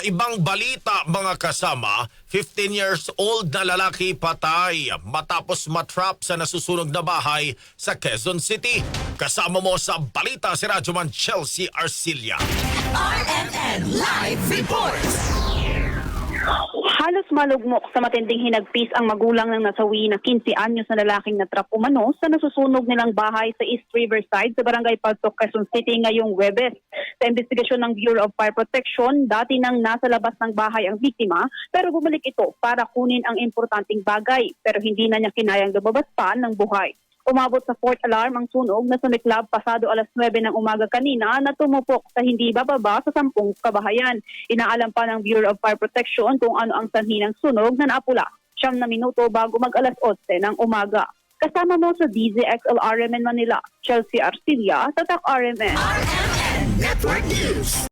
ibang balita mga kasama, 15 years old na lalaki patay matapos matrap sa nasusunog na bahay sa Quezon City. Kasama mo sa balita si Radyoman Chelsea Arcilla. RMN Live Reports. Halos malugmok sa matinding hinagpis ang magulang ng nasawi na 15 anyos na lalaking natrap umano sa nasusunog nilang bahay sa East Riverside sa Barangay Paltok, Quezon City ngayong Huwebes. Sa investigasyon ng Bureau of Fire Protection, dati nang nasa labas ng bahay ang biktima pero bumalik ito para kunin ang importanteng bagay pero hindi na niya kinayang lumabas pa ng buhay. Umabot sa fourth alarm ang sunog na sumiklab pasado alas 9 ng umaga kanina na tumupok sa hindi bababa sa 10 kabahayan. Inaalam pa ng Bureau of Fire Protection kung ano ang sanhi ng sunog na naapula 9 na minuto bago mag-alas 11 ng umaga. Kasama mo sa DZXL RMN Manila, Chelsea Arcilla, Tatak RMN. RMN Network News.